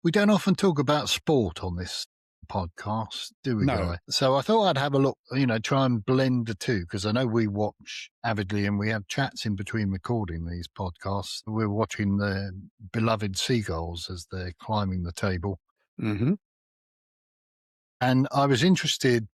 We don't often talk about sport on this podcast, do we, No. Guy? So I thought I'd have a look, try and blend the two, because I know we watch avidly and we have chats in between recording these podcasts. We're watching the beloved Seagulls as they're climbing the table. Mm-hmm. And I was interested,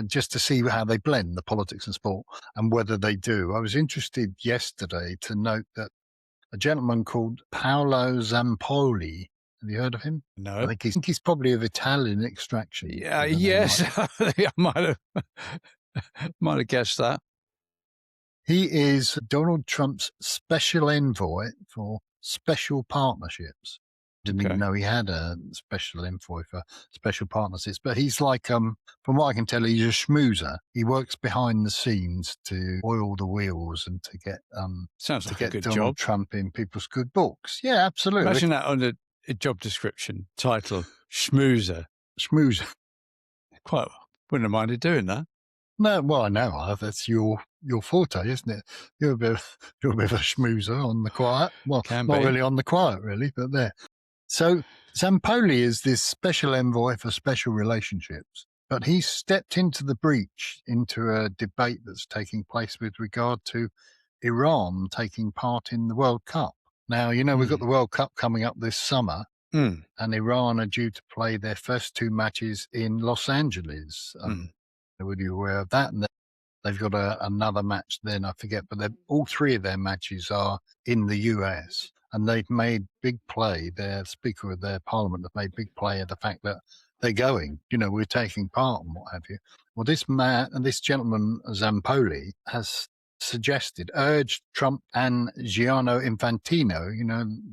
just to see how they blend the politics and sport and whether they do. I was interested yesterday to note that a gentleman called Paolo Zampoli, have you heard of him? No. I think he's probably of Italian extraction. Yeah, yes, I might have guessed that. He is Donald Trump's special envoy for special partnerships. Didn't even know he had a special envoy for special partnerships. But he's like, from what I can tell, he's a schmoozer. He works behind the scenes to oil the wheels and to get sounds like a good Donald job. Trump in people's good books. Yeah, absolutely. Imagine that on a job description title: schmoozer. Schmoozer. Quite wouldn't have minded doing that. No, well, I know that's your forte, isn't it? You're a bit of a schmoozer on the quiet. Well, not really on the quiet, really, but there. So Zampoli is this special envoy for special relationships, but he stepped into the breach into a debate that's taking place with regard to Iran taking part in the World Cup. Now, we've got the World Cup coming up this summer, and Iran are due to play their first two matches in Los Angeles. Were you aware of that? And they've got another match then, I forget, but all three of their matches are in the US. And they've made big play. Their Speaker of their Parliament have made big play of the fact that they're going, we're taking part and what have you. Well, this gentleman, Zampoli, has urged Trump and Gianni Infantino,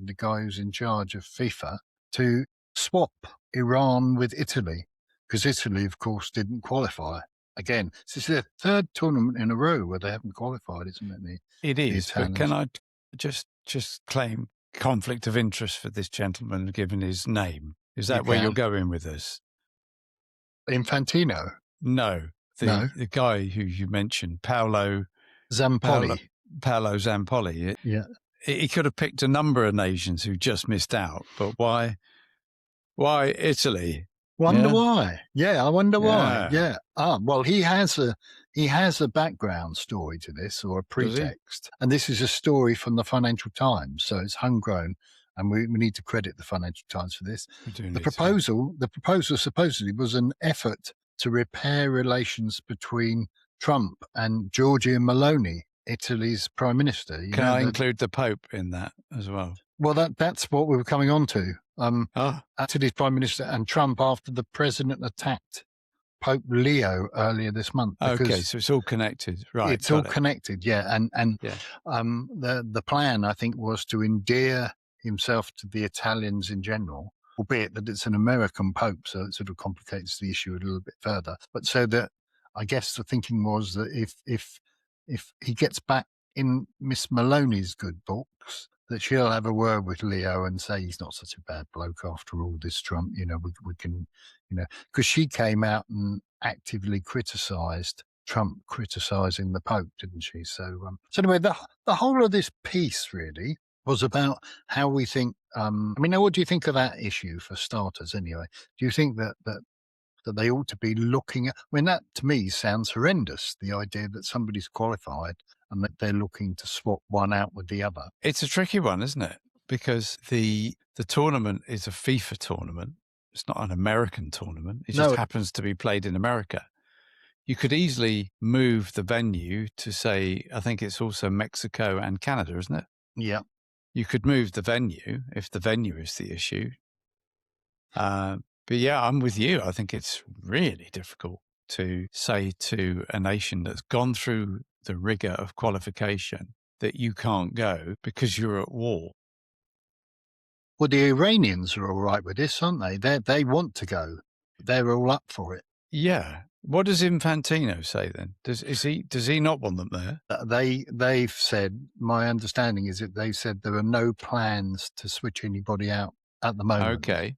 the guy who's in charge of FIFA, to swap Iran with Italy, because Italy, of course, didn't qualify. Again, this is their third tournament in a row where they haven't qualified, isn't it? It is, but can I just claim conflict of interest for this gentleman given his name? Is that where you're going with this? Infantino? No. The guy who you mentioned, Paolo Zampoli. Paolo Zampoli. Yeah. He could have picked a number of nations who just missed out, but why Italy? Wonder why? Yeah, I wonder why. Yeah. Well, he has a background story to this, or a pretext, and this is a story from the Financial Times, so it's homegrown, and we need to credit the Financial Times for this. The proposal supposedly was an effort to repair relations between Trump and Giorgia Meloni, Italy's Prime Minister. Can I include the Pope in that as well? Well, that's what we were coming on to. Italy's Prime Minister and Trump after the president attacked Pope Leo earlier this month. Okay, so it's all connected, right? It's all connected, yeah. And the plan, I think, was to endear himself to the Italians in general, albeit that it's an American Pope, so it sort of complicates the issue a little bit further. But so that I guess the thinking was that if he gets back in Miss Maloney's good books, that she'll have a word with Leo and say he's not such a bad bloke after all, this Trump, we can, because she came out and actively criticised Trump criticising the Pope, didn't she? So anyway, the whole of this piece really was about how we think, what do you think of that issue for starters anyway? Do you think that they ought to be looking at, that to me sounds horrendous, the idea that somebody's qualified and that they're looking to swap one out with the other. It's a tricky one, isn't it? Because the tournament is a FIFA tournament. It's not an American tournament. It just happens to be played in America. You could easily move the venue to, say, I think it's also Mexico and Canada, isn't it? Yeah. You could move the venue if the venue is the issue. But yeah, I'm with you. I think it's really difficult to say to a nation that's gone through the rigor of qualification that you can't go because you're at war. Well, the Iranians are all right with this, aren't they? They want to go. They're all up for it. Yeah. What does Infantino say then? Does he not want them there? They've said, my understanding is that they said there are no plans to switch anybody out at the moment. Okay.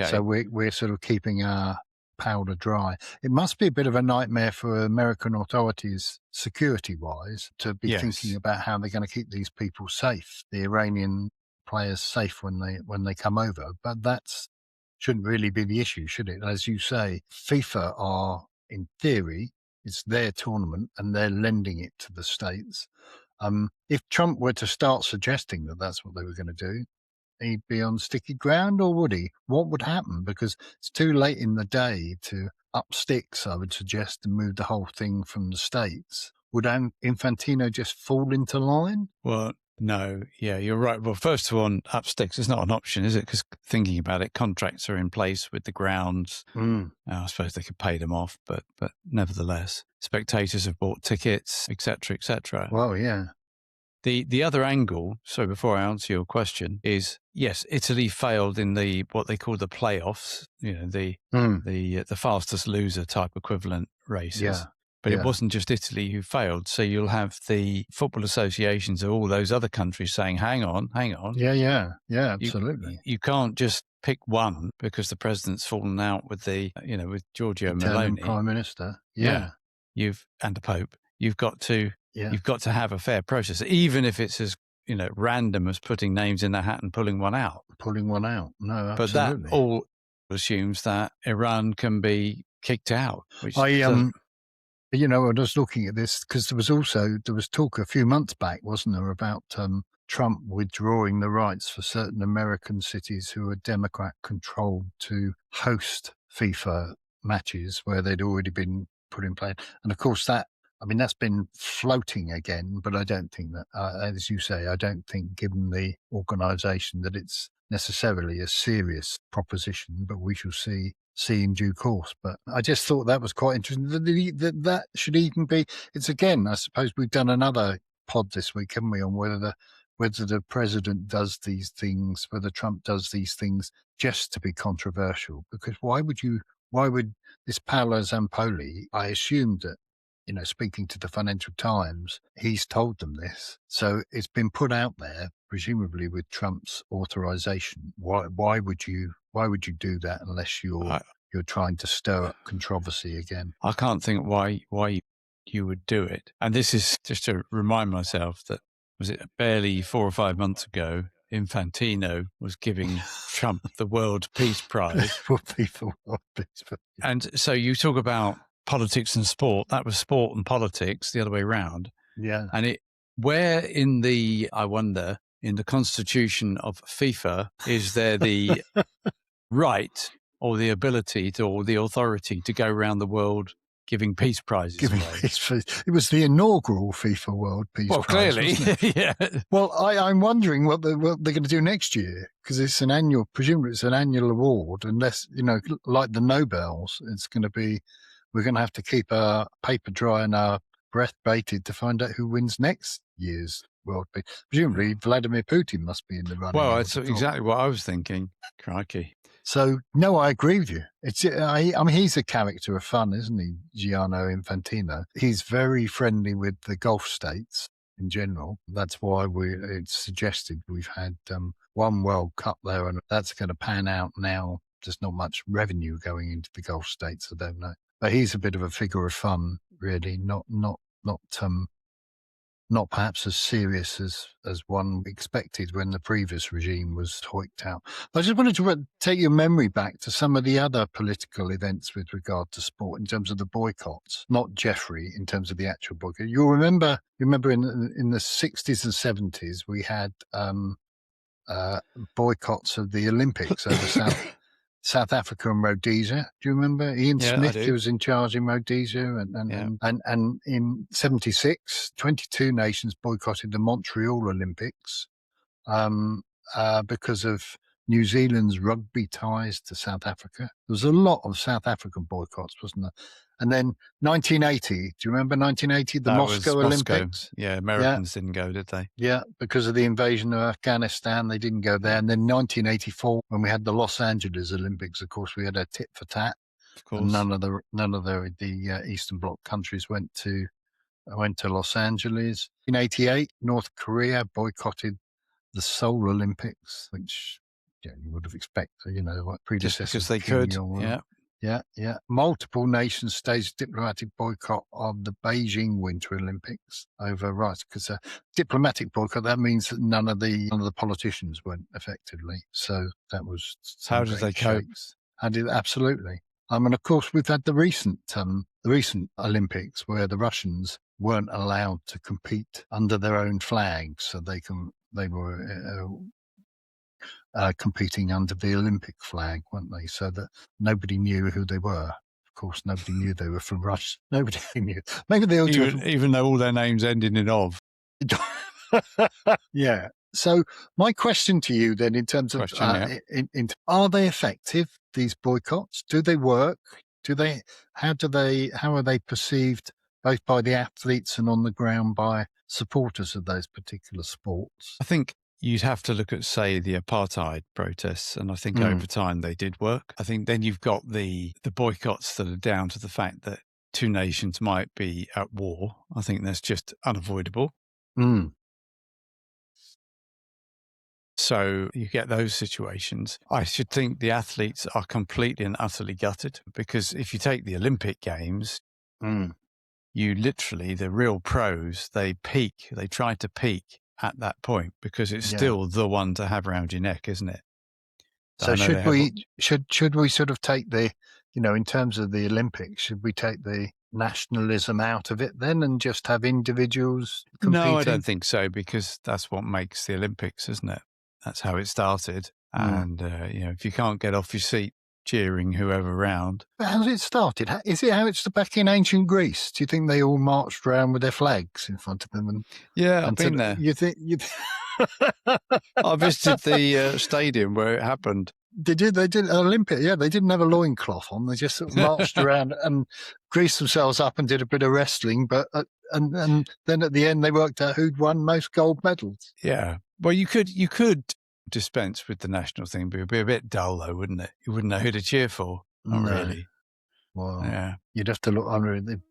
So we're sort of keeping our powder dry. It must be a bit of a nightmare for American authorities, security-wise, to be thinking about how they're going to keep these people safe. The Iranian players safe when they come over. But that shouldn't really be the issue, should it? As you say, FIFA are, in theory, it's their tournament and they're lending it to the states. If Trump were to start suggesting that that's what they were going to do, he'd be on sticky ground, or would he? What would happen? Because it's too late in the day to up sticks, I would suggest, and move the whole thing from the States. Would Infantino just fall into line? Well, no. Yeah, you're right. Well, first of all, up sticks is not an option, is it? Because thinking about it, contracts are in place with the grounds. I suppose they could pay them off, but nevertheless, spectators have bought tickets, etc., etc. Well, yeah. The other angle, so before I answer your question, is yes, Italy failed in what they call the playoffs, the fastest loser type equivalent races. Yeah. But it wasn't just Italy who failed. So you'll have the football associations of all those other countries saying, hang on. Yeah, absolutely. You can't just pick one because the president's fallen out with with Giorgio Italian Meloni. Prime Minister. Yeah. And the Pope. You've got to have a fair process, even if it's as random as putting names in a hat and pulling one out. No, absolutely. But that all assumes that Iran can be kicked out. Which I was looking at this because there was talk a few months back, wasn't there, about Trump withdrawing the rights for certain American cities who are Democrat controlled to host FIFA matches where they'd already been put in place. And of course that's been floating again, but I don't think that, as you say, I don't think given the organisation that it's necessarily a serious proposition, but we shall see in due course. But I just thought that was quite interesting. That should even be, it's again, I suppose we've done another pod this week, haven't we, on whether the president does these things, whether Trump does these things just to be controversial. Because why would this Paolo Zampoli, I assumed that, speaking to the Financial Times, he's told them this. So it's been put out there, presumably with Trump's authorization. Why would you do that unless you're trying to stir up controversy again? I can't think why you would do it. And this is just to remind myself that, was it barely 4 or 5 months ago, Infantino was giving Trump the World Peace Prize. And so you talk about politics and sport. That was sport and politics, the other way around. Yeah. And where in the constitution of FIFA is there the right or the ability or the authority to go around the world giving peace prizes away? It was the inaugural FIFA World Peace Prize. Clearly, wasn't it? Yeah. Well, I'm wondering what they're going to do next year, because it's presumably it's an annual award, unless, like the Nobels, we're going to have to keep our paper dry and our breath bated to find out who wins next year's World Peace. Presumably, Vladimir Putin must be in the running. Well, that's exactly what I was thinking. Crikey. So, no, I agree with you. He's a character of fun, isn't he, Gianno Infantino? He's very friendly with the Gulf states in general. That's why it's suggested we've had one World Cup there, and that's going to pan out now. There's not much revenue going into the Gulf states, I don't know. But he's a bit of a figure of fun, really, not perhaps as serious as one expected when the previous regime was hoiked out. I just wanted to take your memory back to some of the other political events with regard to sport in terms of the boycotts, not Jeffrey in terms of the actual boycott. You remember in the 60s and 70s, we had boycotts of the Olympics over South Africa and Rhodesia. Do you remember Ian Smith? He was in charge in Rhodesia, and in 76, 22 nations boycotted the Montreal Olympics because of New Zealand's rugby ties to South Africa. There was a lot of South African boycotts, wasn't there? And then 1980, do you remember 1980, the Moscow Olympics? Yeah, Americans didn't go, did they? Yeah, because of the invasion of Afghanistan, they didn't go there. And then 1984, when we had the Los Angeles Olympics, of course, we had a tit for tat. Of course. And none of the Eastern Bloc countries went to Los Angeles. In 1988, North Korea boycotted the Seoul Olympics, which you would have expected, what predecessors. Just because they could, yeah. Yeah, yeah. Multiple nations staged diplomatic boycott of the Beijing Winter Olympics over Russia. Because a diplomatic boycott, that means that none of the politicians went effectively. So that was How some did great they cope? shakes. Absolutely. And of course, we've had the recent Olympics where the Russians weren't allowed to compete under their own flag, so they were competing under the Olympic flag, weren't they? So that nobody knew who they were. Of course, nobody knew they were from Russia. Nobody knew. Maybe they ought to even though all their names ended in "ov." Yeah. So my question to you then, in terms of, are they effective, these boycotts? Do they work? How are they perceived both by the athletes and on the ground by supporters of those particular sports? I think you'd have to look at, say, the apartheid protests, and I think over time they did work. I think then you've got the boycotts that are down to the fact that two nations might be at war. I think that's just unavoidable. So you get those situations. I should think the athletes are completely and utterly gutted, because if you take the Olympic Games, you literally, the real pros, they try to peak at that point, because it's still the one to have around your neck, isn't it? So should we sort of take the, in terms of the Olympics, should we take the nationalism out of it then and just have individuals competing? No, I don't think so, because that's what makes the Olympics, isn't it? That's how it started. And, if you can't get off your seat cheering whoever around. But how's it started? Is it how it's back in ancient Greece? Do you think they all marched around with their flags in front of them? I've been there. You think? I visited the stadium where it happened. They did Olympia. Yeah, they didn't have a loincloth on. They just sort of marched around and greased themselves up and did a bit of wrestling. But and then at the end they worked out who'd won most gold medals. Yeah. Well, you could dispense with the national thing, but it'd be a bit dull, though, wouldn't it? You wouldn't know who to cheer for. Not really. Well, yeah. You'd have to look under the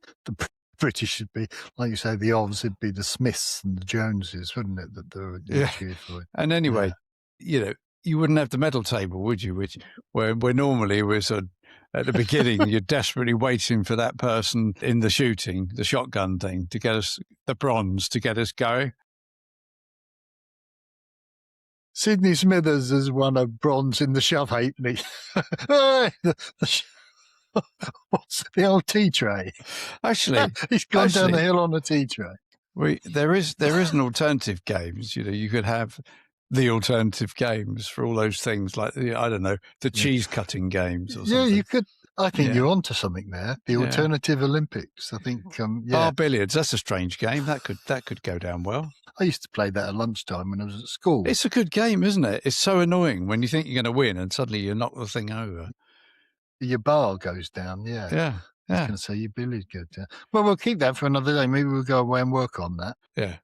British would be, like you say, the Ovs would be the Smiths and the Joneses, wouldn't it? That they would cheer for. And anyway, you wouldn't have the medal table, would you? Where normally we're sort of, at the beginning, you're desperately waiting for that person in the shooting, the shotgun thing, to get us the bronze, to get us going. Sidney Smithers has won a bronze in the shove, hasn't he? What's the old tea tray? Actually, he's gone down the hill on a tea tray. There is an alternative games. You could have the alternative games for all those things, like the cheese cutting games or something. Yeah, you could. I think you're onto something there. The alternative Olympics. I think. Bar billiards. That's a strange game. That could go down well. I used to play that at lunchtime when I was at school. It's a good game, isn't it? It's so annoying when you think you're going to win and suddenly you knock the thing over. Your bar goes down. Yeah. Yeah. I was going to say your billiards go down. Well, we'll keep that for another day. Maybe we'll go away and work on that. Yeah.